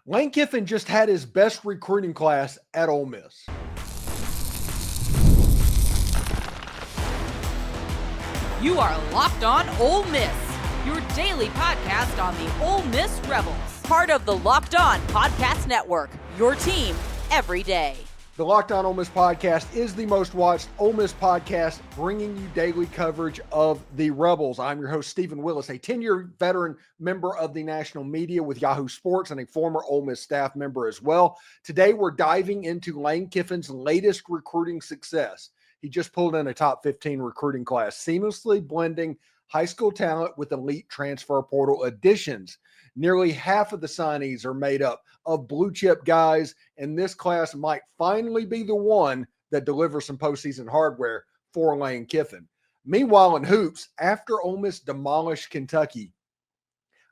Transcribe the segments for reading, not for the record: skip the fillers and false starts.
Lane Kiffin just had his best recruiting class at Ole Miss. You are Locked On Ole Miss, your daily podcast on the Ole Miss Rebels. Part of the Locked On Podcast Network, your team every day. The Locked On Ole Miss podcast is the most watched Ole Miss podcast, bringing you daily coverage of the Rebels. I'm your host, Steven Willis, a 10-year veteran member of the national media with Yahoo Sports and a former Ole Miss staff member as well. Today, we're diving into Lane Kiffin's latest recruiting success. He just pulled in a top 15 recruiting class, seamlessly blending high school talent with elite transfer portal additions. Nearly half of the signees are made up of blue chip guys, and this class might finally be the one that delivers some postseason hardware for Lane Kiffin. Meanwhile, in hoops, after Ole Miss demolished Kentucky,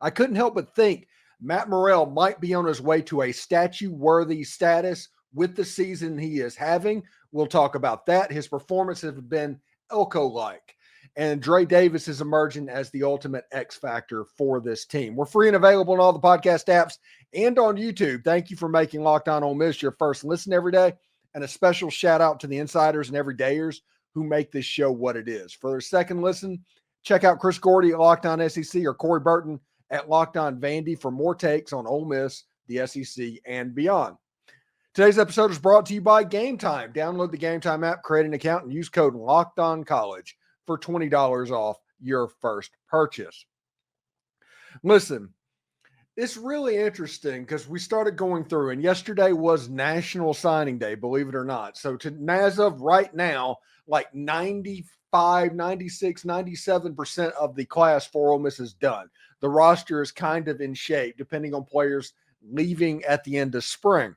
I couldn't help but think Matt Murrell might be on his way to a statue-worthy status with the season he is having. We'll talk about that. His performances have been Elko-like. And Dre Davis is emerging as the ultimate X factor for this team. We're free and available on all the podcast apps and on YouTube. Thank you for making Locked On Ole Miss your first listen every day. And a special shout out to the insiders and everydayers who make this show what it is. For their second listen, check out Chris Gordy at Locked On SEC or Corey Burton at Locked On Vandy for more takes on Ole Miss, the SEC, and beyond. Today's episode is brought to you by Game Time. Download the Game Time app, create an account, and use code LOCKEDONCollege for $20 off your first purchase. Listen, it's really interesting because we started going through, and yesterday was National Signing Day, believe it or not. So as of right now, like 95, 96, 97% of the class for Ole Miss is done. The roster is kind of in shape, depending on players leaving at the end of spring.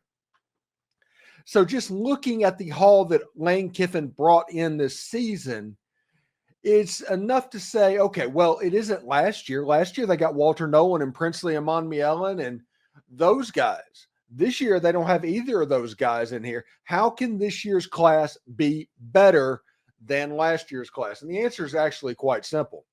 So just looking at the haul that Lane Kiffin brought in this season, it's enough to say, okay, well, it isn't last year. Last year, they got Walter Nolan and Princely Amon-Mielen and those guys. This year, they don't have either of those guys in here. How can this year's class be better than last year's class? And the answer is actually quite simple.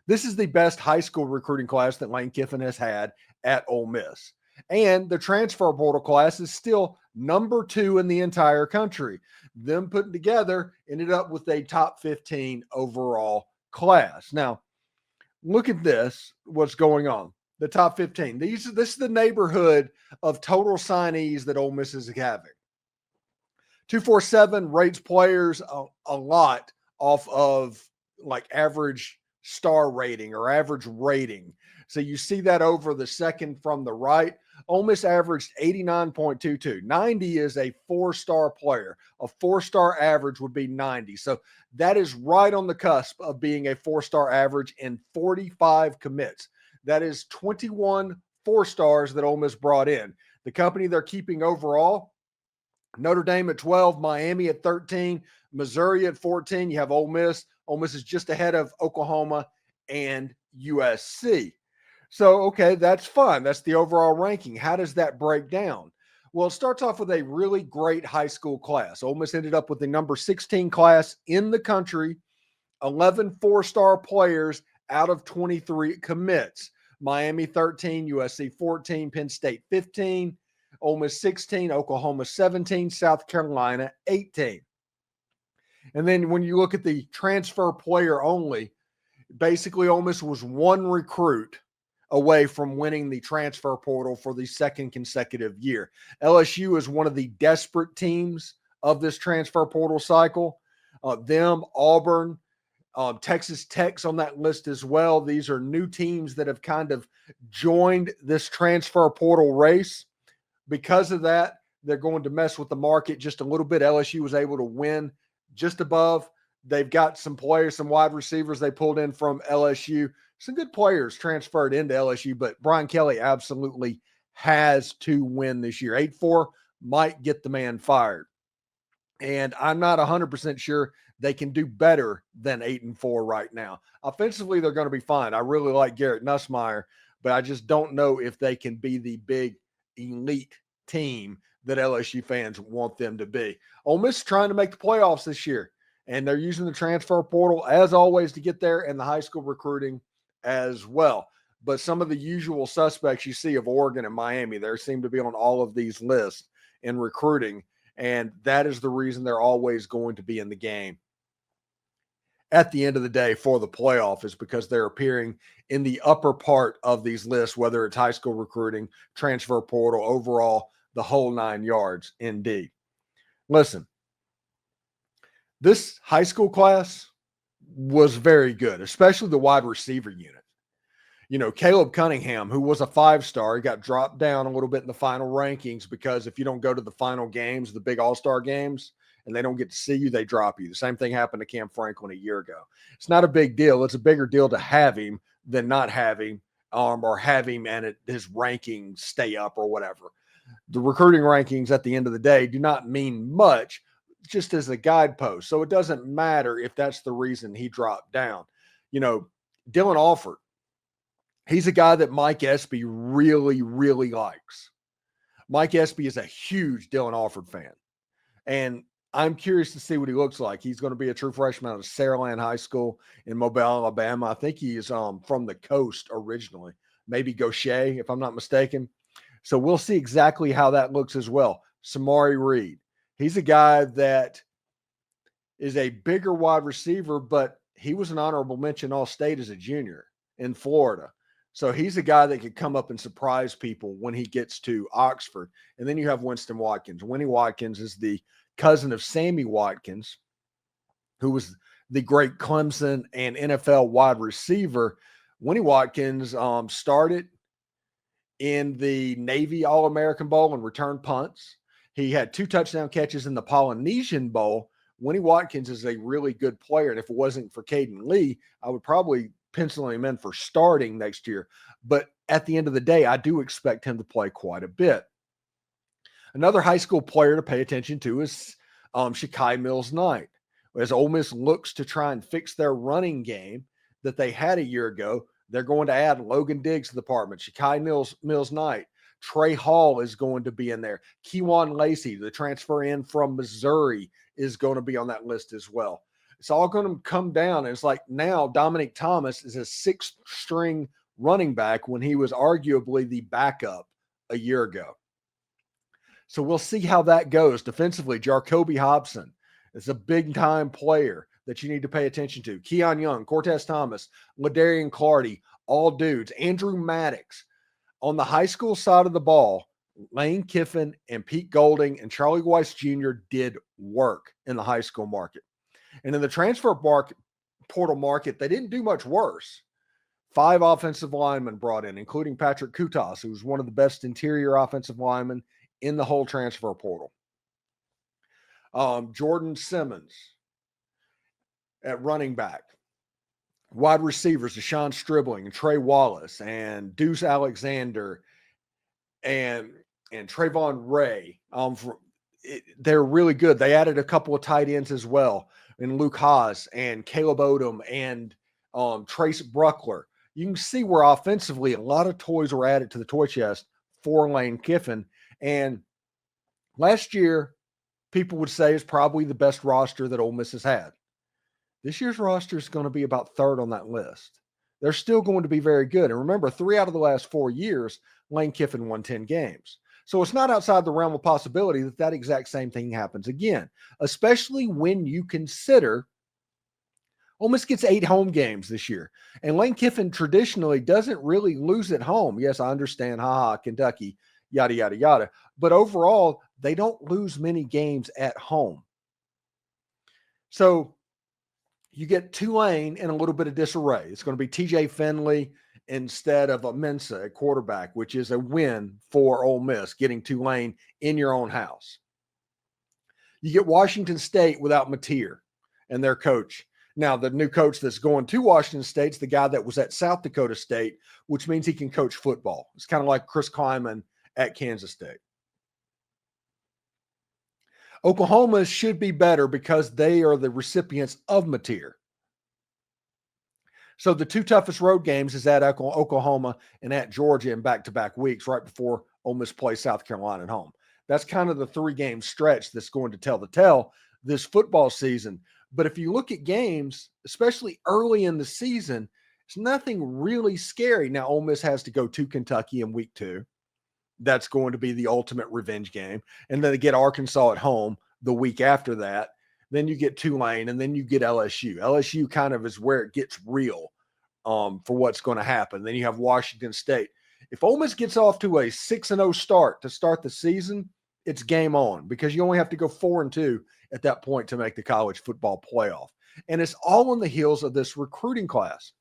This is the best high school recruiting class that Lane Kiffin has had at Ole Miss. And the transfer portal class is still number 2 in the entire country. Them put together ended up with a top 15 overall class. Now, look at this, what's going on. The top 15. This is the neighborhood of total signees that Ole Miss is having. 247 rates players a lot off of like average star rating or average rating. So you see that over the second from the right. Ole Miss averaged 89.22. 90 is a 4-star player. A 4-star average would be 90. So that is right on the cusp of being a 4-star average in 45 commits. That is 21 4-stars that Ole Miss brought in. The company they're keeping overall, Notre Dame at 12, Miami at 13, Missouri at 14. You have Ole Miss. Ole Miss is just ahead of Oklahoma and USC. So, okay, that's fun. That's the overall ranking. How does that break down? Well, it starts off with a really great high school class. Ole Miss ended up with the number 16 class in the country, 11 4-star players out of 23 commits. Miami 13, USC 14, Penn State 15, Ole Miss 16, Oklahoma 17, South Carolina 18. And then when you look at the transfer player only, basically Ole Miss was one recruit away from winning the transfer portal for the second consecutive year. LSU is one of the desperate teams of this transfer portal cycle. Auburn, Texas Tech's on that list as well. These are new teams that have kind of joined this transfer portal race. Because of that, they're going to mess with the market just a little bit. LSU was able to win just above. They've got some players, some wide receivers they pulled in from LSU. Some good players transferred into LSU, but Brian Kelly absolutely has to win this year. 8-4 might get the man fired. And I'm not 100% sure they can do better than 8-4 right now. Offensively, they're going to be fine. I really like Garrett Nussmeier, but I just don't know if they can be the big elite team that LSU fans want them to be. Ole Miss is trying to make the playoffs this year, and they're using the transfer portal, as always, to get there, and the high school recruiting as well. but some of the usual suspects you see of Oregon and Miami, they seem to be on all of these lists in recruiting, and that is the reason they're always going to be in the game at the end of the day for the playoff, is because they're appearing in the upper part of these lists, whether it's high school recruiting, transfer portal, overall, the whole 9 yards. Indeed. Listen, this high school class was very good, especially the wide receiver unit. You know, Caleb Cunningham, who was a 5-star, he got dropped down a little bit in the final rankings because if you don't go to the final games, the big all-star games, and they don't get to see you, they drop you. The same thing happened to Cam Franklin a year ago. It's not a big deal. It's a bigger deal to have him than not have him, or have him and his rankings stay up or whatever. The recruiting rankings at the end of the day do not mean much, just as a guidepost. So it doesn't matter if that's the reason he dropped down. You know, Dylan Alford, he's a guy that Mike Espy really, really likes. Mike Espy is a huge Dylan Alford fan. And I'm curious to see what he looks like. He's going to be a true freshman out of Saraland High School in Mobile, Alabama. I think he is from the coast originally, maybe Gaucher, if I'm not mistaken. So we'll see exactly how that looks as well. Samari Reed, he's a guy that is a bigger wide receiver, but he was an honorable mention All-State as a junior in Florida. So he's a guy that could come up and surprise people when he gets to Oxford. And then you have Winston Watkins. Winnie Watkins is the cousin of Sammy Watkins, who was the great Clemson and NFL wide receiver. Winnie Watkins started in the Navy All-American Bowl and returned punts. He had 2 touchdown catches in the Polynesian Bowl. Winnie Watkins is a really good player, and if it wasn't for Caden Lee, I would probably pencil him in for starting next year. But at the end of the day, I do expect him to play quite a bit. Another high school player to pay attention to is Shakai Mills-Knight. As Ole Miss looks to try and fix their running game that they had a year ago, they're going to add Logan Diggs to the department. Shakai Mills-Knight. Trey Hall is going to be in there. Kewan Lacey, the transfer in from Missouri, is going to be on that list as well. It's all going to come down. It's like now Dominic Thomas is a 6th-string running back when he was arguably the backup a year ago. So we'll see how that goes. Defensively, Jacoby Hobson is a big-time player that you need to pay attention to. Keon Young, Cortez Thomas, LaDarian Clardy, all dudes. Andrew Maddox. On the high school side of the ball, Lane Kiffin and Pete Golding and Charlie Weiss Jr. did work in the high school market. And in the transfer portal market, they didn't do much worse. 5 offensive linemen brought in, including Patrick Kutas, who was one of the best interior offensive linemen in the whole transfer portal. Jordan Simmons at running back. Wide receivers, Deshaun Stribling and Trey Wallace and Deuce Alexander and Trayvon Ray. They're really good. They added a couple of tight ends as well, and Luke Haas and Caleb Odom and Trace Bruckler. You can see where offensively a lot of toys were added to the toy chest for Lane Kiffin. And last year, people would say is probably the best roster that Ole Miss has had. This year's roster is going to be about 3rd on that list. They're still going to be very good. And remember, 3 out of the last 4 years, Lane Kiffin won 10 games. So it's not outside the realm of possibility that that exact same thing happens again, especially when you consider Ole Miss gets 8 home games this year. And Lane Kiffin traditionally doesn't really lose at home. Yes, I understand, Kentucky, yada, yada, yada. But overall, they don't lose many games at home. So you get Tulane in a little bit of disarray. It's going to be TJ Finley instead of Mensa at quarterback, which is a win for Ole Miss, getting Tulane in your own house. You get Washington State without Mateer and their coach. Now, the new coach that's going to Washington State's the guy that was at South Dakota State, which means he can coach football. It's kind of like Chris Kleiman at Kansas State. Oklahoma should be better because they are the recipients of Mateer. So the 2 toughest road games is at Oklahoma and at Georgia in back-to-back weeks right before Ole Miss plays South Carolina at home. That's kind of the 3-game stretch that's going to tell the tale this football season. But if you look at games, especially early in the season, It's nothing really scary. Now, Ole Miss has to go to Kentucky in week 2. That's going to be the ultimate revenge game. And then they get Arkansas at home the week after that. Then you get Tulane, and then you get LSU. LSU kind of is where it gets real for what's going to happen. Then you have Washington State. If Ole Miss gets off to a 6-0 start to start the season, it's game on, because you only have to go 4-2 at that point to make the college football playoff. And it's all on the heels of this recruiting class.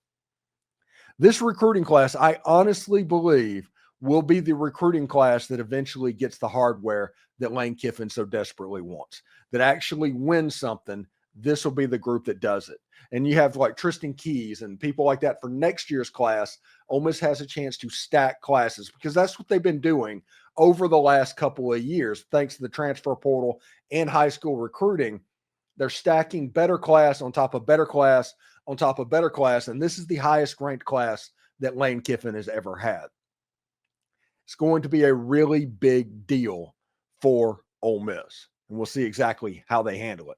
This recruiting class, I honestly believe, will be the recruiting class that eventually gets the hardware that Lane Kiffin so desperately wants, that actually wins something. This will be the group that does it. And you have like Tristan Keys and people like that for next year's class. Ole Miss has a chance to stack classes, because that's what they've been doing over the last couple of years, thanks to the transfer portal and high school recruiting. They're stacking better class on top of better class on top of better class. And this is the highest ranked class that Lane Kiffin has ever had. It's going to be a really big deal for Ole Miss, and we'll see exactly how they handle it.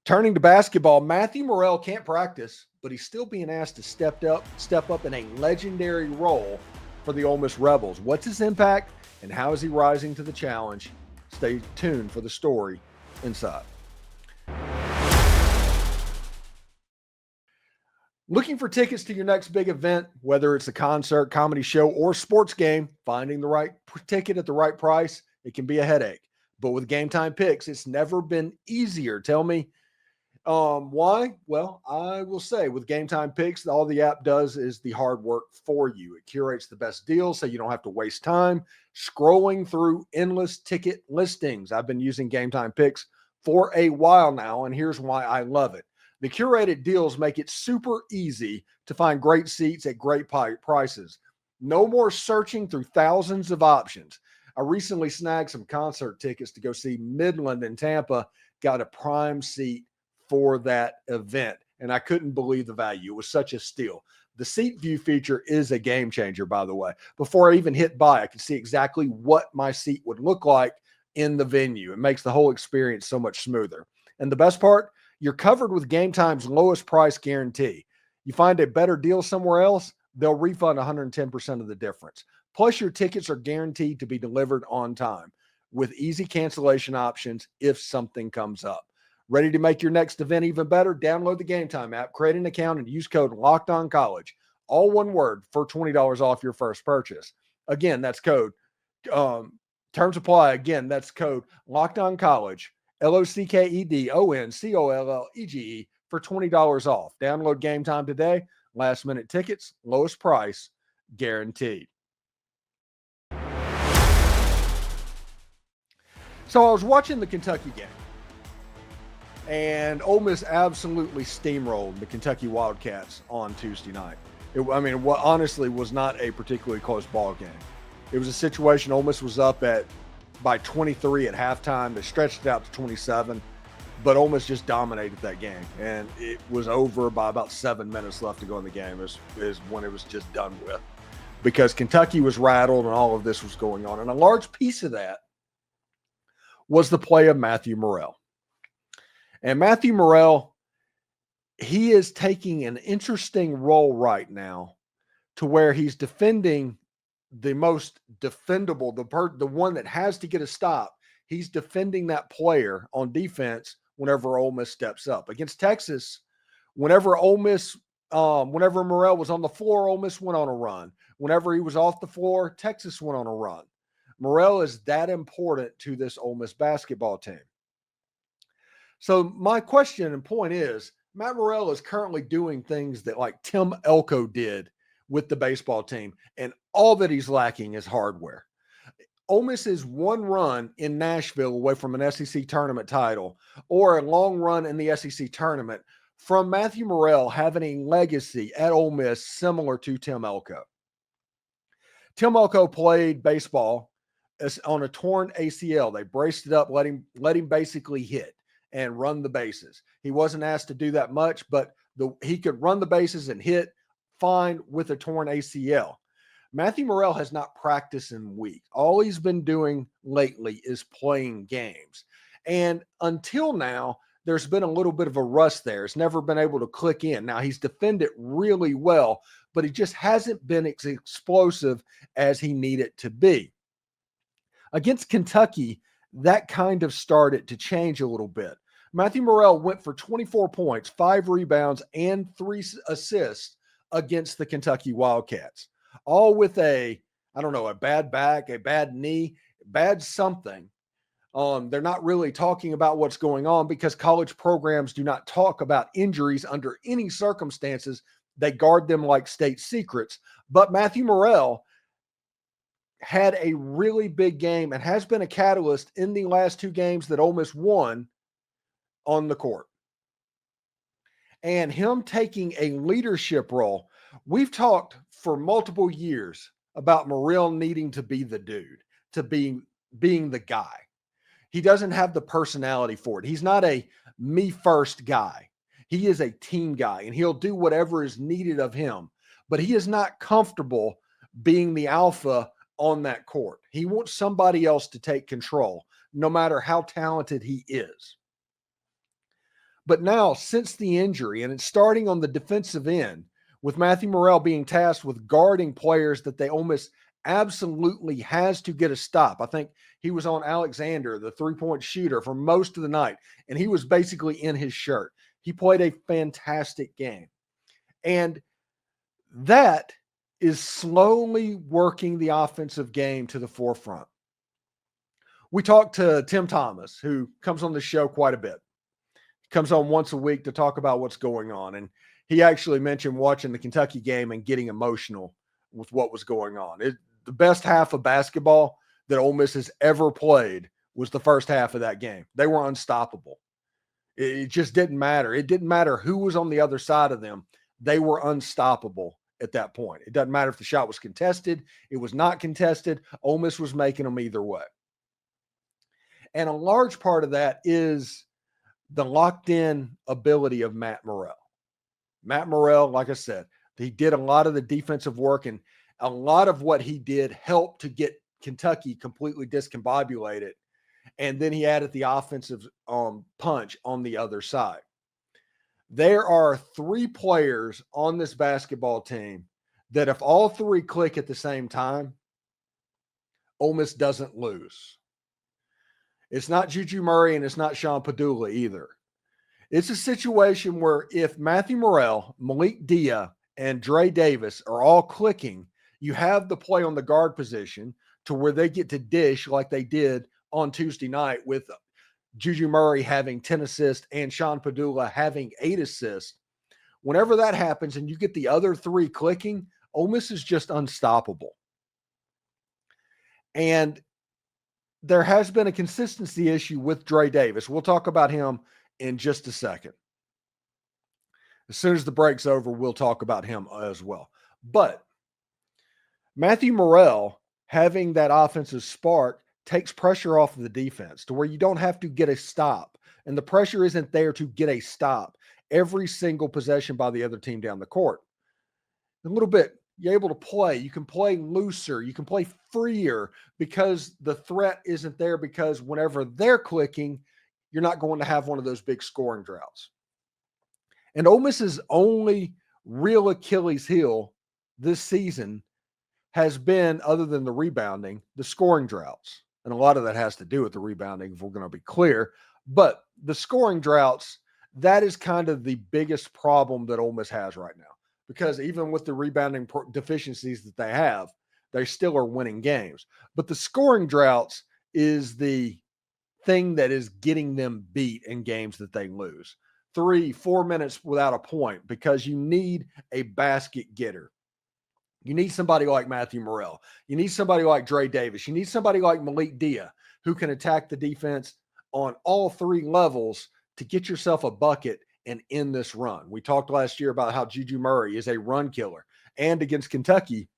Turning to basketball, Matthew Murrell can't practice, but he's still being asked to step up in a legendary role for the Ole Miss Rebels. What's his impact, and how is he rising to the challenge? Stay tuned for the story inside. Looking for tickets to your next big event, whether it's a concert, comedy show, or sports game, finding the right ticket at the right price, it can be a headache. But with Game Time Picks, it's never been easier. Tell me why? Well, I will say with Game Time Picks, all the app does is the hard work for you. It curates the best deals so you don't have to waste time scrolling through endless ticket listings. I've been using Game Time Picks for a while now, and here's why I love it. The curated deals make it super easy to find great seats at great prices. No more searching through thousands of options. I recently snagged some concert tickets to go see Midland in Tampa, got a prime seat for that event, and I couldn't believe the value. It was such a steal. The seat view feature is a game changer, by the way. Before I even hit buy, I could see exactly what my seat would look like in the venue. It makes the whole experience so much smoother. And the best part, you're covered with Game Time's lowest price guarantee. You find a better deal somewhere else, they'll refund 110% of the difference. Plus, your tickets are guaranteed to be delivered on time with easy cancellation options if something comes up. Ready to make your next event even better? Download the Game Time app, create an account, and use code LOCKEDONCollege, all one word, for $20 off your first purchase. Again, that's code. Terms apply. Again, that's code LOCKEDONCollege. LOCKEDONCOLLEGE for $20 off. Download Game Time today. Last minute tickets, lowest price, guaranteed. So I was watching the Kentucky game, and Ole Miss absolutely steamrolled the Kentucky Wildcats on Tuesday night. What honestly was not a particularly close ball game. It was a situation Ole Miss was up by 23 at halftime. They stretched it out to 27, but Ole Miss just dominated that game, and it was over by about 7 minutes left to go in the game is when it was just done with, because Kentucky was rattled and all of this was going on. And a large piece of that was the play of Matthew Murrell. And Matthew Murrell, he is taking an interesting role right now to where he's defending the most defendable, the one that has to get a stop. He's defending that player on defense whenever Ole Miss steps up. Against Texas, whenever Murrell was on the floor, Ole Miss went on a run. Whenever he was off the floor, Texas went on a run. Murrell is that important to this Ole Miss basketball team. So my question and point is, Matt Murrell is currently doing things that like Tim Elko did with the baseball team, and all that he's lacking is hardware. Ole Miss is one run in Nashville away from an SEC tournament title, or a long run in the SEC tournament from Matthew Murrell having a legacy at Ole Miss similar to Tim Elko. Tim Elko played baseball on a torn ACL. They braced it up, let him basically hit and run the bases. He wasn't asked to do that much, but he could run the bases and hit fine with a torn ACL. Matthew Murrell has not practiced in weeks. All he's been doing lately is playing games. And until now, there's been a little bit of a rust there. It's never been able to click in. Now, he's defended really well, but he just hasn't been as explosive as he needed to be. Against Kentucky, that kind of started to change a little bit. Matthew Murrell went for 24 points, 5 rebounds, and 3 assists against the Kentucky Wildcats, all with a bad back, a bad knee, bad something. They're not really talking about what's going on because college programs do not talk about injuries under any circumstances. They guard them like state secrets. But Matthew Murrell had a really big game and has been a catalyst in the last 2 games that Ole Miss won on the court. And him taking a leadership role. We've talked for multiple years about Murrell needing to be the dude, to being the guy. He doesn't have the personality for it. He's not a me first guy. He is a team guy, and he'll do whatever is needed of him. But he is not comfortable being the alpha on that court. He wants somebody else to take control, no matter how talented he is. But now, since the injury, and it's starting on the defensive end, with Matthew Murrell being tasked with guarding players that they almost absolutely has to get a stop. I think he was on Alexander, the 3-point shooter, for most of the night, and he was basically in his shirt. He played a fantastic game. And that is slowly working the offensive game to the forefront. We talked to Tim Thomas, who comes on the show quite a bit. Comes on once a week to talk about what's going on. And he actually mentioned watching the Kentucky game and getting emotional with what was going on. The best half of basketball that Ole Miss has ever played was the first half of that game. They were unstoppable. It just didn't matter. It didn't matter who was on the other side of them. They were unstoppable at that point. It doesn't matter if the shot was contested. It was not contested. Ole Miss was making them either way. And a large part of that is the locked-in ability of Matt Murrell. Matt Murrell, like I said, he did a lot of the defensive work, and a lot of what he did helped to get Kentucky completely discombobulated. And then he added the offensive punch on the other side. There are 3 players on this basketball team that if all 3 click at the same time, Ole Miss doesn't lose. It's not Juju Murray and it's not Sean Padula either. It's a situation where if Matthew Murrell, Malik Dia, and Dre Davis are all clicking, you have the play on the guard position to where they get to dish like they did on Tuesday night with Juju Murray having 10 assists and Sean Padula having 8 assists. Whenever that happens and you get the other 3 clicking, Ole Miss is just unstoppable. And there has been a consistency issue with Dre Davis. We'll talk about him in just a second. As soon as the break's over, we'll talk about him as well. But Matthew Murrell having that offensive spark takes pressure off of the defense to where you don't have to get a stop. And the pressure isn't there to get a stop every single possession by the other team down the court. A little bit, you're able to play. You can play looser. You can play freer because the threat isn't there, because whenever they're clicking, you're not going to have one of those big scoring droughts. And Ole Miss's only real Achilles heel this season has been, other than the rebounding, the scoring droughts. And a lot of that has to do with the rebounding, if we're going to be clear. But the scoring droughts, that is kind of the biggest problem that Ole Miss has right now. Because even with the rebounding deficiencies that they have, they still are winning games. But the scoring droughts is the thing that is getting them beat in games that they lose. 3-4 minutes without a point, because you need a basket getter. You need somebody like Matthew Murrell. You need somebody like Dre Davis. You need somebody like Malik Dia who can attack the defense on all 3 levels to get yourself a bucket and end this run. We talked last year about how Juju Murray is a run killer. And against Kentucky,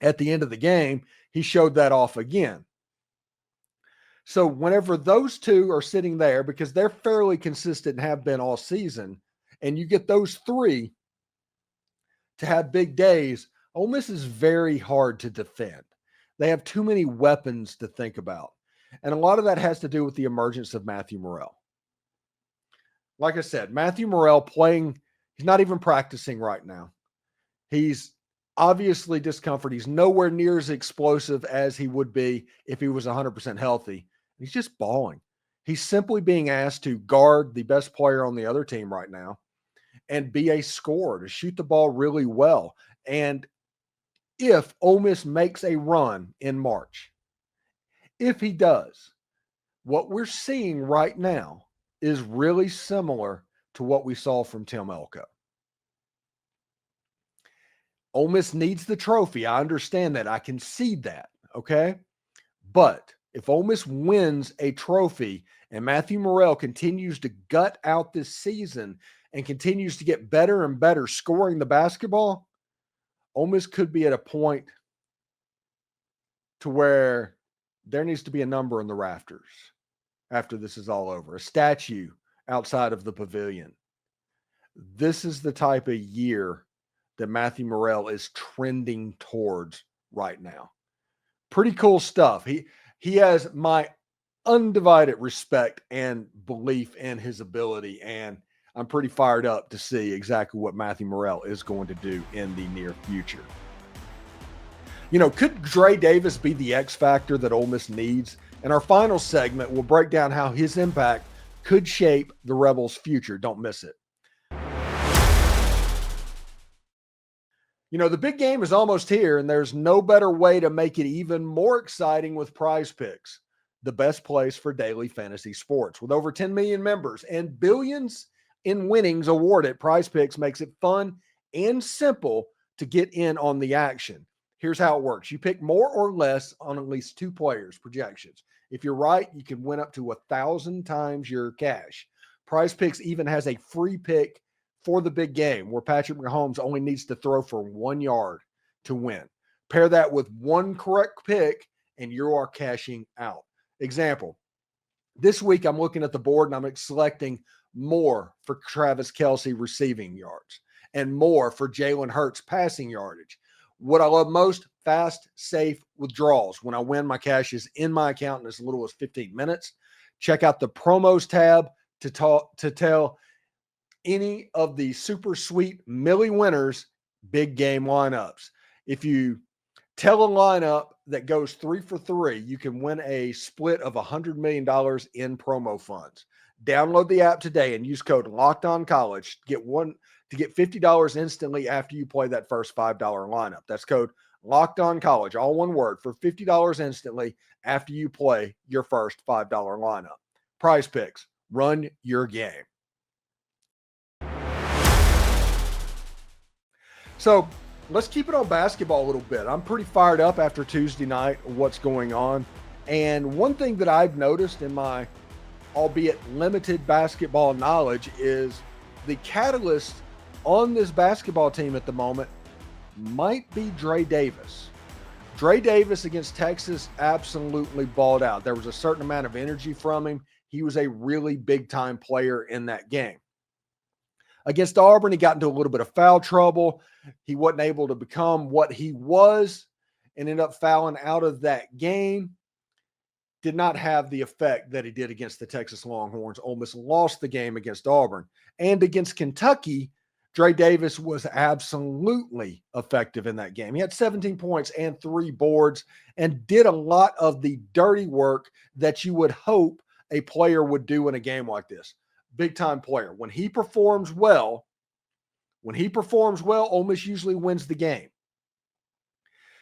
at the end of the game, he showed that off again. So whenever those 2 are sitting there, because they're fairly consistent and have been all season, and you get those 3 to have big days, Ole Miss is very hard to defend. They have too many weapons to think about. And a lot of that has to do with the emergence of Matthew Murrell. like I said, Matthew Murrell playing, he's not even practicing right now. He's obviously discomfort. He's nowhere near as explosive as he would be if he was 100% healthy. He's just balling. He's simply being asked to guard the best player on the other team right now and be a scorer, to shoot the ball really well. And if Ole Miss makes a run in March, if he does, what we're seeing right now is really similar to what we saw from Tim Elko. Ole Miss needs the trophy. I understand that. I concede that. Okay. But if Ole Miss wins a trophy and Matthew Murrell continues to gut out this season and continues to get better and better scoring the basketball, Ole Miss could be at a point to where there needs to be a number in the rafters after this is all over, a statue outside of the pavilion. This is the type of year that Matthew Murrell is trending towards right now. Pretty cool stuff. He has my undivided respect and belief in his ability, and I'm pretty fired up to see exactly what Matthew Murrell is going to do in the near future. You know, could Dre Davis be the X factor that Ole Miss needs? In our final segment, we'll break down how his impact could shape the Rebels' future. Don't miss it. You know, the big game is almost here, and there's no better way to make it even more exciting with Prize Picks, the best place for daily fantasy sports. With over 10 million members and billions in winnings awarded, Prize Picks makes it fun and simple to get in on the action. Here's how it works. You pick more or less on at least 2 players' projections. If you're right, you can win up to 1,000 times your cash. Prize Picks even has a free pick for the big game where Patrick Mahomes only needs to throw for 1 yard to win. Pair that with one correct pick and you are cashing out. Example, this week I'm looking at the board and I'm selecting more for Travis Kelce receiving yards and more for Jalen Hurts passing yardage. What I love most, fast, safe withdrawals. When I win, my cash is in my account in as little as 15 minutes. Check out the promos tab to tell any of the super sweet Millie winners big game lineups. If you tell a lineup that goes 3 for 3, you can win a split of $100 million in promo funds. Download the app today and use code LOCKEDONCollege to get $50 instantly after you play that first $5 lineup. That's code LOCKEDONCollege, all one word, for $50 instantly after you play your first $5 lineup. Prize Picks, run your game. So let's keep it on basketball a little bit. I'm pretty fired up after Tuesday night, what's going on. And one thing that I've noticed in my, albeit limited basketball knowledge, is the catalyst on this basketball team at the moment might be Dre Davis. Dre Davis against Texas absolutely balled out. There was a certain amount of energy from him. He was a really big-time player in that game. Against Auburn, he got into a little bit of foul trouble. He wasn't able to become what he was and ended up fouling out of that game. Did not have the effect that he did against the Texas Longhorns. Ole Miss lost the game against Auburn. And against Kentucky, Dre Davis was absolutely effective in that game. He had 17 points and 3 boards and did a lot of the dirty work that you would hope a player would do in a game like this. Big time player. When he performs well, Ole Miss usually wins the game.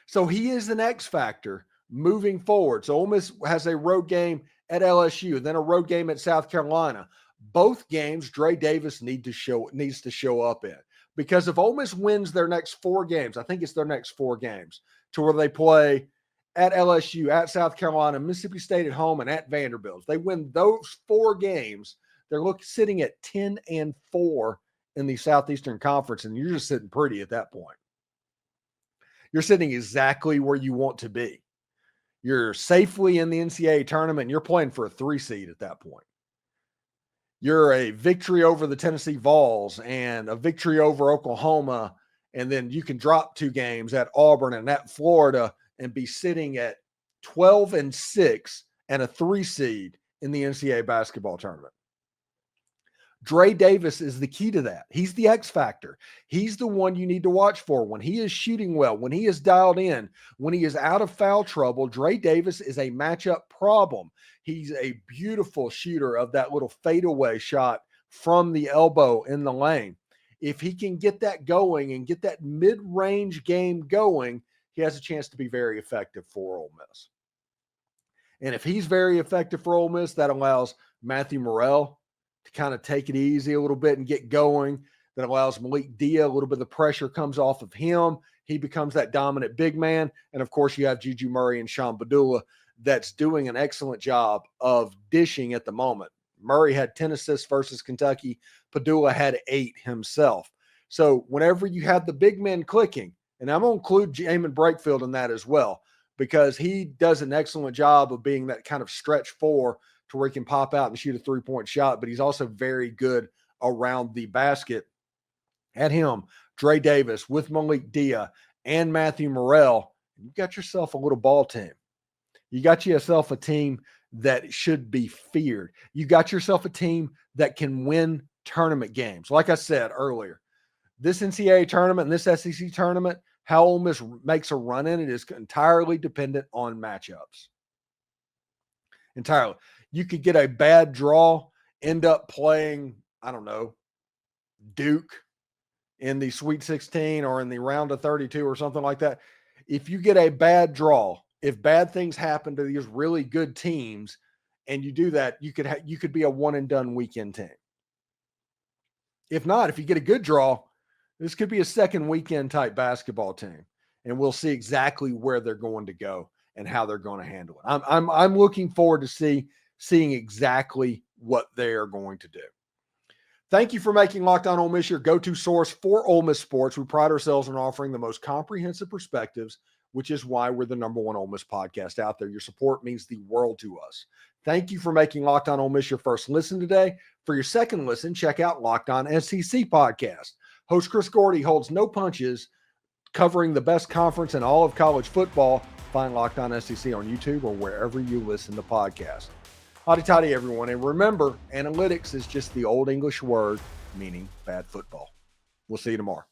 So he is an X factor moving forward. So Ole Miss has a road game at LSU, then a road game at South Carolina. Both games Dre Davis needs to show up in. Because if Ole Miss wins their next 4 games, I think it's their next 4 games, to where they play at LSU, at South Carolina, Mississippi State at home, and at Vanderbilt. If they win those 4 games, they're sitting at 10-4 in the Southeastern Conference, and you're just sitting pretty at that point. You're sitting exactly where you want to be. You're safely in the NCAA tournament, and you're playing for a 3 seed at that point. You're a victory over the Tennessee Vols and a victory over Oklahoma, and then you can drop 2 games at Auburn and at Florida and be sitting at 12-6 and a 3 seed in the NCAA basketball tournament. Dre Davis is the key to that. He's the X factor. He's the one you need to watch for when he is shooting well, when he is dialed in, when he is out of foul trouble. Dre Davis is a matchup problem. He's a beautiful shooter of that little fadeaway shot from the elbow in the lane. If he can get that going and get that mid-range game going, he has a chance to be very effective for Ole Miss. And if he's very effective for Ole Miss, that allows Matthew Murrell to kind of take it easy a little bit and get going. That allows Malik Dia, a little bit of the pressure comes off of him. He becomes that dominant big man. And of course, you have Juju Murray and Sean Badula that's doing an excellent job of dishing at the moment. Murray had 10 assists versus Kentucky. Padula had 8 himself. So whenever you have the big men clicking, and I'm going to include Jamin Brakefield in that as well, because he does an excellent job of being that kind of stretch 4 to where he can pop out and shoot a 3-point shot, but he's also very good around the basket. At him, Dre Davis with Malik Dia and Matthew Murrell, you got yourself a little ball team. You got yourself a team that should be feared. You got yourself a team that can win tournament games. Like I said earlier, this NCAA tournament and this SEC tournament, how Ole Miss makes a run in it is entirely dependent on matchups. Entirely. You could get a bad draw, end up playing, I don't know, Duke in the Sweet 16 or in the round of 32 or something like that. If you get a bad draw, if bad things happen to these really good teams and you do that, you could be a one and done weekend team. If not, if you get a good draw, this could be a second weekend type basketball team, and we'll see exactly where they're going to go and how they're going to handle it. I'm looking forward to seeing exactly what they are going to do. Thank you for making Locked On Ole Miss your go-to source for Ole Miss sports. We pride ourselves on offering the most comprehensive perspectives, which is why we're the number one Ole Miss podcast out there. Your support means the world to us. Thank you for making Locked On Ole Miss your first listen today. For your second listen, check out Locked On SEC podcast. Host Chris Gordy holds no punches, covering the best conference in all of college football. Find Locked On SEC on YouTube or wherever you listen to podcasts. Howdy toddy, everyone. And remember, analytics is just the old English word meaning bad football. We'll see you tomorrow.